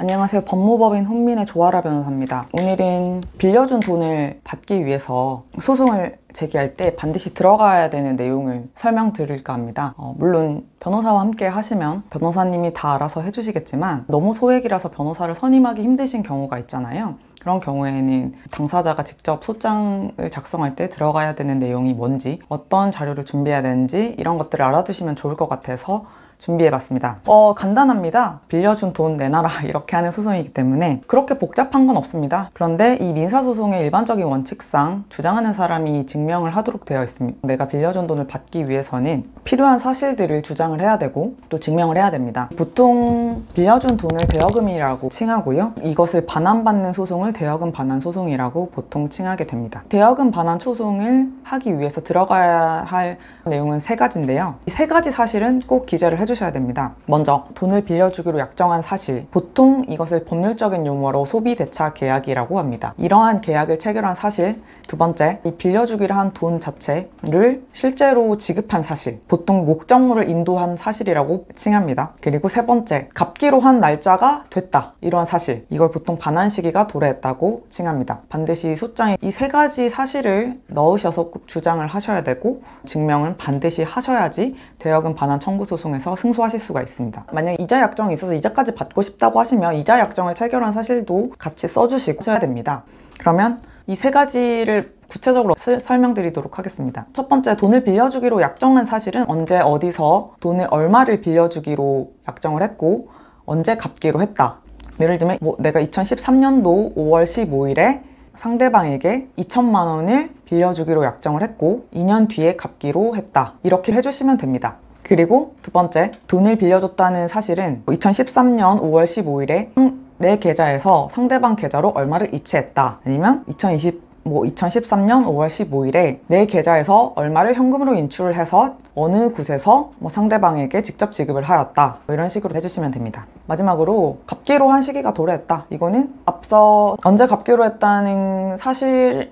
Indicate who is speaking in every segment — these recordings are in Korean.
Speaker 1: 안녕하세요. 법무법인 혼민의 조아라 변호사입니다. 오늘은 빌려준 돈을 받기 위해서 소송을 제기할 때 반드시 들어가야 되는 내용을 설명드릴까 합니다. 물론 변호사와 함께 하시면 변호사님이 다 알아서 해주시겠지만 너무 소액이라서 변호사를 선임하기 힘드신 경우가 있잖아요. 그런 경우에는 당사자가 직접 소장을 작성할 때 들어가야 되는 내용이 뭔지, 어떤 자료를 준비해야 되는지 이런 것들을 알아두시면 좋을 것 같아서 준비해봤습니다. 간단합니다. 빌려준 돈 내놔라 이렇게 하는 소송이기 때문에 그렇게 복잡한 건 없습니다. 그런데 이 민사소송의 일반적인 원칙상 주장하는 사람이 증명을 하도록 되어 있습니다. 내가 빌려준 돈을 받기 위해서는 필요한 사실들을 주장을 해야 되고 또 증명을 해야 됩니다. 보통 빌려준 돈을 대여금이라고 칭하고요. 이것을 반환받는 소송을 대여금 반환 소송이라고 보통 칭하게 됩니다. 대여금 반환 소송을 하기 위해서 들어가야 할 내용은 세 가지인데요. 이 세 가지 사실은 꼭 기재를 해주셔야 됩니다. 먼저 돈을 빌려주기로 약정한 사실, 보통 이것을 법률적인 용어로 소비대차 계약이라고 합니다. 이러한 계약을 체결한 사실. 두 번째, 이 빌려주기로 한 돈 자체를 실제로 지급한 사실, 보통 목적물을 인도한 사실이라고 칭합니다. 그리고 세 번째, 갚기로 한 날짜가 됐다, 이러한 사실, 이걸 보통 반환 시기가 도래했다고 칭합니다. 반드시 소장에 이 세 가지 사실을 넣으셔서 꼭 주장을 하셔야 되고 증명은 반드시 하셔야지 대여금 반환 청구 소송에서 승소하실 수가 있습니다. 만약 이자 약정이 있어서 이자까지 받고 싶다고 하시면 이자 약정을 체결한 사실도 같이 써주시고 하셔야 됩니다. 그러면 이 세 가지를 구체적으로 설명드리도록 하겠습니다. 첫 번째, 돈을 빌려주기로 약정한 사실은 언제 어디서 돈을 얼마를 빌려주기로 약정을 했고 언제 갚기로 했다. 예를 들면 내가 2013년도 5월 15일에 상대방에게 2천만 원을 빌려주기로 약정을 했고 2년 뒤에 갚기로 했다. 이렇게 해주시면 됩니다. 그리고 두 번째, 돈을 빌려줬다는 사실은 2013년 5월 15일에 내 계좌에서 상대방 계좌로 얼마를 이체했다. 아니면 2013년 5월 15일에 내 계좌에서 얼마를 현금으로 인출을 해서 어느 곳에서 상대방에게 직접 지급을 하였다. 이런 식으로 해주시면 됩니다. 마지막으로 갚기로 한 시기가 도래했다. 이거는 앞서 언제 갚기로 했다는 사실이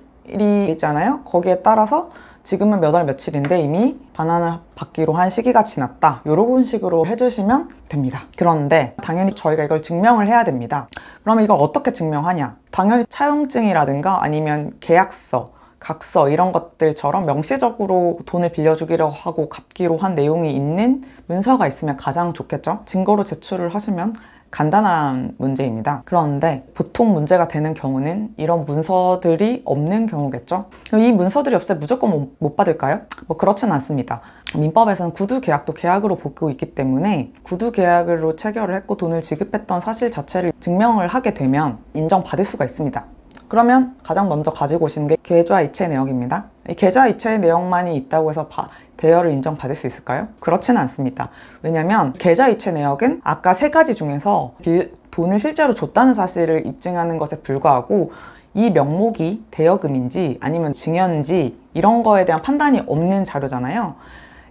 Speaker 1: 있잖아요. 거기에 따라서 지금은 몇 월 며칠인데 이미 반환을 받기로 한 시기가 지났다. 이런 식으로 해주시면 됩니다. 그런데 당연히 저희가 이걸 증명을 해야 됩니다. 그러면 이걸 어떻게 증명하냐? 당연히 차용증이라든가 아니면 계약서, 각서 이런 것들처럼 명시적으로 돈을 빌려주기로 하고 갚기로 한 내용이 있는 문서가 있으면 가장 좋겠죠? 증거로 제출을 하시면 간단한 문제입니다. 그런데 보통 문제가 되는 경우는 이런 문서들이 없는 경우겠죠. 이 문서들이 없으면 무조건 못 받을까요? 그렇진 않습니다. 민법에서는 구두계약도 계약으로 보고 있기 때문에 구두계약으로 체결을 했고 돈을 지급했던 사실 자체를 증명을 하게 되면 인정받을 수가 있습니다. 그러면 가장 먼저 가지고 오시는 게 계좌 이체 내역입니다. 이 계좌 이체 내역만이 있다고 해서 대여를 인정받을 수 있을까요? 그렇지는 않습니다. 왜냐하면 계좌 이체 내역은 아까 세 가지 중에서 돈을 실제로 줬다는 사실을 입증하는 것에 불과하고 이 명목이 대여금인지 아니면 증여인지 이런 거에 대한 판단이 없는 자료잖아요.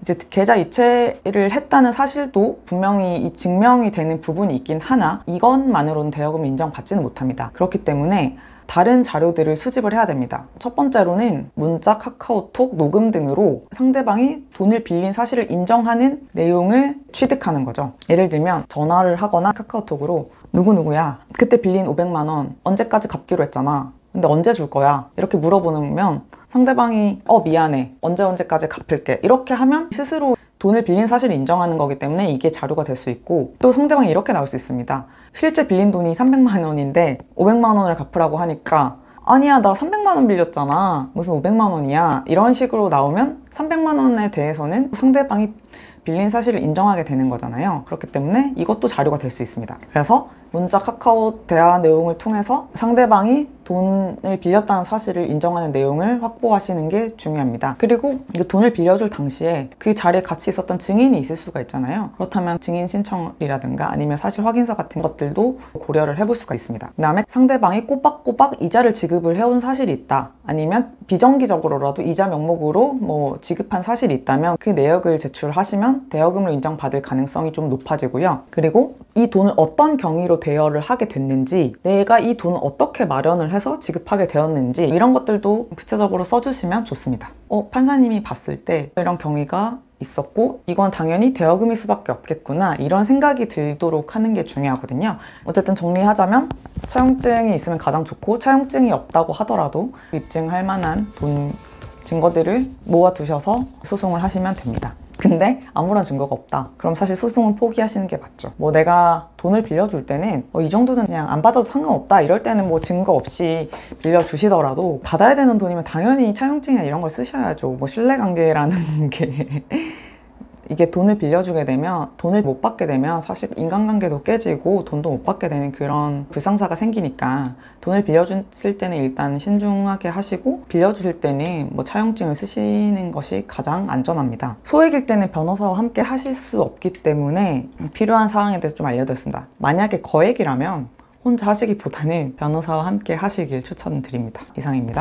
Speaker 1: 이제 계좌 이체를 했다는 사실도 분명히 이 증명이 되는 부분이 있긴 하나 이것만으로는 대여금을 인정받지는 못합니다. 그렇기 때문에 다른 자료들을 수집을 해야 됩니다. 첫 번째로는 문자, 카카오톡, 녹음 등으로 상대방이 돈을 빌린 사실을 인정하는 내용을 취득하는 거죠. 예를 들면 전화를 하거나 카카오톡으로 누구누구야, 그때 빌린 500만 원 언제까지 갚기로 했잖아. 근데 언제 줄 거야? 이렇게 물어보면 상대방이 미안해, 언제까지 갚을게, 이렇게 하면 스스로 돈을 빌린 사실을 인정하는 거기 때문에 이게 자료가 될 수 있고, 또 상대방이 이렇게 나올 수 있습니다. 실제 빌린 돈이 300만 원인데 500만 원을 갚으라고 하니까 아니야, 나 300만 원 빌렸잖아, 무슨 500만 원이야, 이런 식으로 나오면 300만 원에 대해서는 상대방이 빌린 사실을 인정하게 되는 거잖아요. 그렇기 때문에 이것도 자료가 될 수 있습니다. 그래서 문자, 카카오 대화 내용을 통해서 상대방이 돈을 빌렸다는 사실을 인정하는 내용을 확보하시는 게 중요합니다. 그리고 돈을 빌려줄 당시에 그 자리에 같이 있었던 증인이 있을 수가 있잖아요. 그렇다면 증인 신청이라든가 아니면 사실 확인서 같은 것들도 고려를 해볼 수가 있습니다. 그 다음에 상대방이 꼬박꼬박 이자를 지급을 해온 사실이 있다, 아니면 비정기적으로라도 이자 명목으로 지급한 사실이 있다면 그 내역을 제출하시면 대여금으로 인정받을 가능성이 좀 높아지고요. 그리고 이 돈을 어떤 경위로 방식으로 대여를 하게 됐는지, 내가 이 돈을 어떻게 마련을 해서 지급하게 되었는지 이런 것들도 구체적으로 써주시면 좋습니다. 판사님이 봤을 때 이런 경위가 있었고 이건 당연히 대여금일 수밖에 없겠구나 이런 생각이 들도록 하는 게 중요하거든요. 어쨌든 정리하자면 차용증이 있으면 가장 좋고, 차용증이 없다고 하더라도 입증할 만한 돈 증거들을 모아두셔서 소송을 하시면 됩니다. 근데 아무런 증거가 없다. 그럼 사실 소송은 포기하시는 게 맞죠. 내가 돈을 빌려줄 때는 이 정도는 그냥 안 받아도 상관없다. 이럴 때는 증거 없이 빌려주시더라도 받아야 되는 돈이면 당연히 차용증이나 이런 걸 쓰셔야죠. 신뢰관계라는 게 이게 돈을 빌려주게 되면, 돈을 못 받게 되면 사실 인간관계도 깨지고 돈도 못 받게 되는 그런 불상사가 생기니까 돈을 빌려주실 때는 일단 신중하게 하시고, 빌려주실 때는 차용증을 쓰시는 것이 가장 안전합니다. 소액일 때는 변호사와 함께 하실 수 없기 때문에 필요한 사항에 대해서 좀 알려드렸습니다. 만약에 거액이라면 혼자 하시기보다는 변호사와 함께 하시길 추천드립니다. 이상입니다.